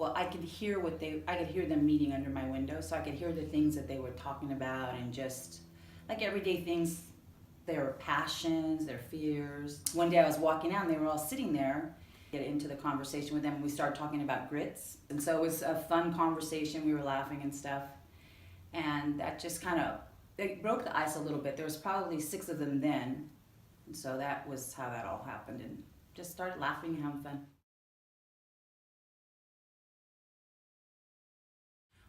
Well, I could hear I could hear them meeting under my window, so I could hear the things that they were talking about and just like everyday things, their passions, their fears. One day I was walking out and they were all sitting there, get into the conversation with them, and we started talking about grits. And so it was a fun conversation, we were laughing and stuff. And that just kind of, it broke the ice a little bit. There was probably 6 of them then. And so that was how that all happened, and just started laughing and having fun.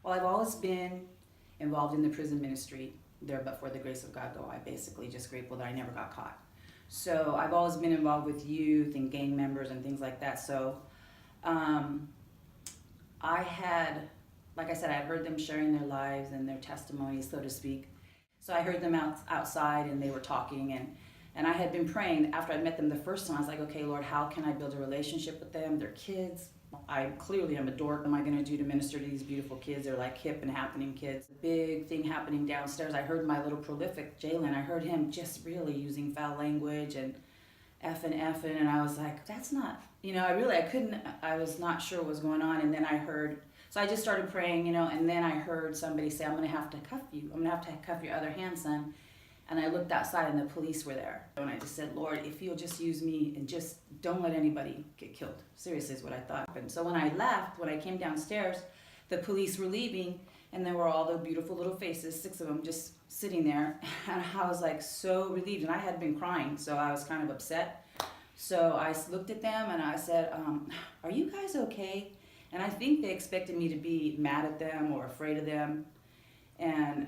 Well, I've always been involved in the prison ministry there, but for the grace of God, though, I basically just grateful that I never got caught. So I've always been involved with youth and gang members and things like that. So I had, like I said, I heard them sharing their lives and their testimonies, so to speak. So I heard them outside and they were talking, and I had been praying after I met them the first time. I was like, okay, Lord, how can I build a relationship with them? They're kids. I clearly am a dork. What am I going to do to minister to these beautiful kids? They're like hip and happening kids. Big thing happening downstairs. I heard my little prolific Jalen. I heard him just really using foul language and effing, and I was like, that's not, I was not sure what was going on. And then I heard, so I just started praying, and then I heard somebody say, I'm going to have to cuff you. I'm going to have to cuff your other hand, son. And I looked outside and the police were there. And I just said, Lord, if you'll just use me and just don't let anybody get killed. Seriously is what I thought. And so when I left, when I came downstairs, the police were leaving and there were all the beautiful little faces, 6 of them just sitting there. And I was like so relieved, and I had been crying, so I was kind of upset. So I looked at them and I said, are you guys okay? And I think they expected me to be mad at them or afraid of them. And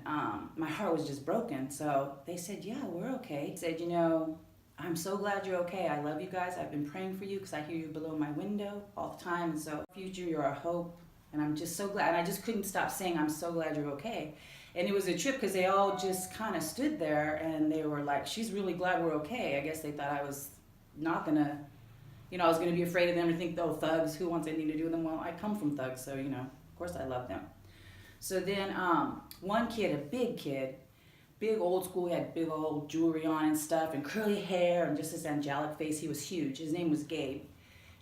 my heart was just broken. So they said, yeah, we're okay. They said, I'm so glad you're okay. I love you guys. I've been praying for you because I hear you below my window all the time. And so, future, you're our hope. And I'm just so glad. And I just couldn't stop saying, I'm so glad you're okay. And it was a trip because they all just kind of stood there and they were like, she's really glad we're okay. I guess they thought I was not going to, I was going to be afraid of them or think, oh, thugs, who wants anything to do with them? Well, I come from thugs, so, of course I love them. So then one kid, a big kid, big old school, he had big old jewelry on and stuff and curly hair and just this angelic face. He was huge. His name was Gabe.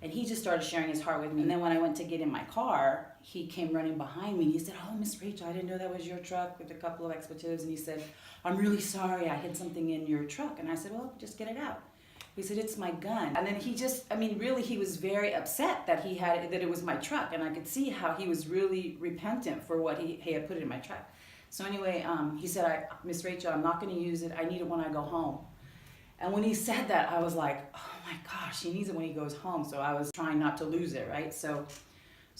And he just started sharing his heart with me. And then when I went to get in my car, he came running behind me and he said, oh, Miss Rachel, I didn't know that was your truck, with a couple of expletives. And he said, I'm really sorry, I hid something in your truck. And I said, well, just get it out. He said, it's my gun. And then he just, really, he was very upset that that it was my truck. And I could see how he was really repentant for what he had put in my truck. So anyway, he said, Miss Rachel, I'm not going to use it. I need it when I go home. And when he said that, I was like, oh my gosh, he needs it when he goes home. So I was trying not to lose it, right? So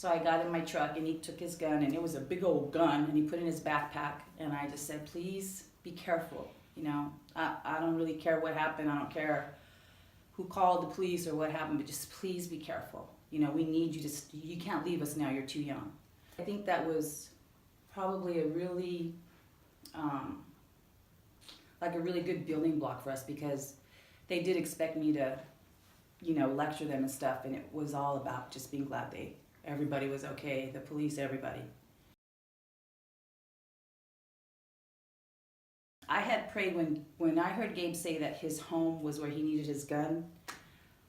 I got in my truck and he took his gun, and it was a big old gun, and he put it in his backpack. And I just said, please be careful. I don't really care what happened. I don't care who called the police or what happened, but just please be careful. We need you you can't leave us now, you're too young. I think that was probably a really, like a really good building block for us, because they did expect me to, lecture them and stuff, and it was all about just being glad everybody was okay, the police, everybody. I had prayed when I heard Gabe say that his home was where he needed his gun.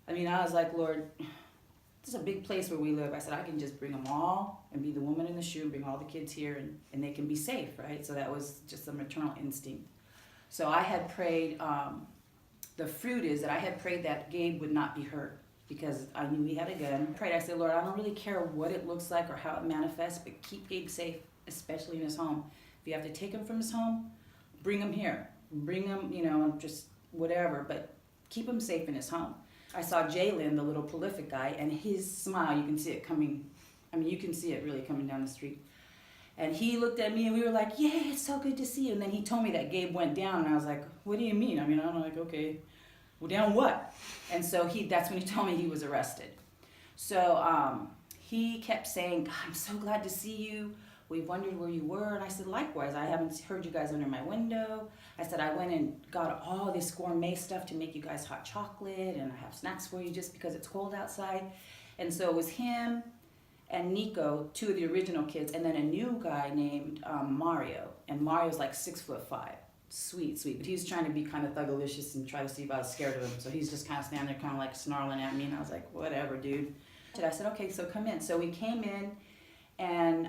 I was like, Lord, this is a big place where we live. I said, I can just bring them all and be the woman in the shoe, bring all the kids here, and they can be safe, right? So that was just a maternal instinct. So I had prayed, the fruit is that I had prayed that Gabe would not be hurt, because I knew he had a gun. I prayed, I said, Lord, I don't really care what it looks like or how it manifests, but keep Gabe safe, especially in his home. If you have to take him from his home, bring him here. Bring him, just whatever, but keep him safe in his home. I saw Jalen, the little prolific guy, and his smile, you can see it coming, you can see it really coming down the street. And he looked at me and we were like, yeah, it's so good to see you. And then he told me that Gabe went down, and I was like, what do you mean? I'm like, okay, well, down what? And so that's when he told me he was arrested. So he kept saying, God, I'm so glad to see you. We wondered where you were. And I said, likewise, I haven't heard you guys under my window. I said, I went and got all this gourmet stuff to make you guys hot chocolate, and I have snacks for you just because it's cold outside. And so it was him and Nico, 2 of the original kids, and then a new guy named Mario. And Mario's like 6'5". Sweet. But he was trying to be kind of thugalicious and try to see if I was scared of him. So he's just kind of standing there kind of like snarling at me, and I was like, whatever, dude. I said, okay, so come in. So we came in, and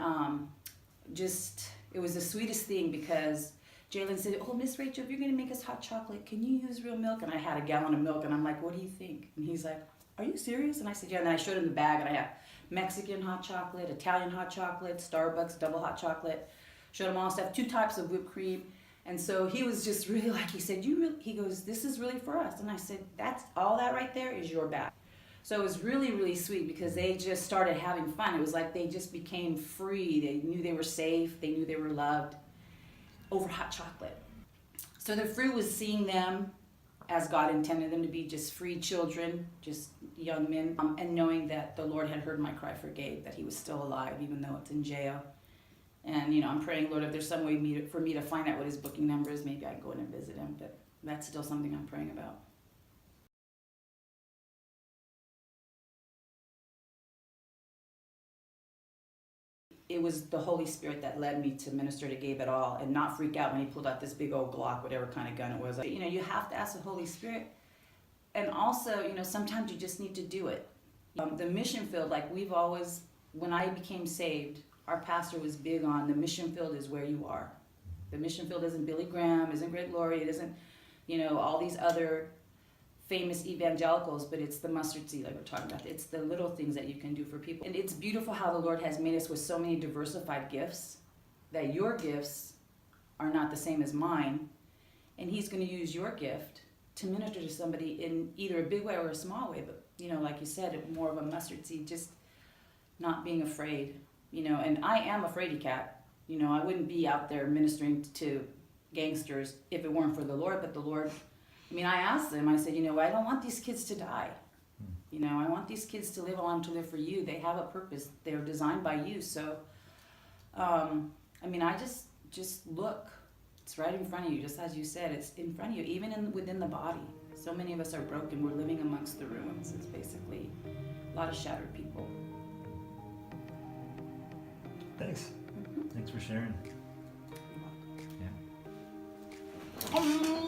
it was the sweetest thing, because Jalen said, oh, Miss Rachel, if you're going to make us hot chocolate, can you use real milk? And I had a gallon of milk, and I'm like, what do you think? And he's like, are you serious? And I said, yeah. And then I showed him the bag, and I have Mexican hot chocolate, Italian hot chocolate, Starbucks double hot chocolate. Showed him all stuff, 2 types of whipped cream. And so he was just really like, he said, he goes, this is really for us. And I said, that's all that right there is your bag. So it was really, really sweet, because they just started having fun. It was like they just became free. They knew they were safe. They knew they were loved over hot chocolate. So the fruit was seeing them as God intended them to be, just free children, just young men, and knowing that the Lord had heard my cry for Gabe, that he was still alive, even though it's in jail. And, I'm praying, Lord, if there's some way for me to find out what his booking number is, maybe I can go in and visit him. But that's still something I'm praying about. It was the Holy Spirit that led me to minister to Gabe at all, and not freak out when he pulled out this big old Glock, whatever kind of gun it was. You have to ask the Holy Spirit. And also, sometimes you just need to do it. The mission field, like when I became saved, our pastor was big on the mission field is where you are. The mission field isn't Billy Graham, isn't Greg Laurie, it isn't, all these other famous evangelicals, but it's the mustard seed like we're talking about. It's the little things that you can do for people. And it's beautiful how the Lord has made us with so many diversified gifts, that your gifts are not the same as mine, and he's going to use your gift to minister to somebody in either a big way or a small way. But, like you said, more of a mustard seed, just not being afraid, and I am a fraidy cat. I wouldn't be out there ministering to gangsters if it weren't for the Lord. But the Lord, I asked them, I said, I don't want these kids to die. I want these kids to live. I want them to live for you. They have a purpose. They're designed by you. So, I just look. It's right in front of you, just as you said. It's in front of you, even within the body. So many of us are broken. We're living amongst the ruins. It's basically a lot of shattered people. Thanks. Thanks for sharing. Yeah.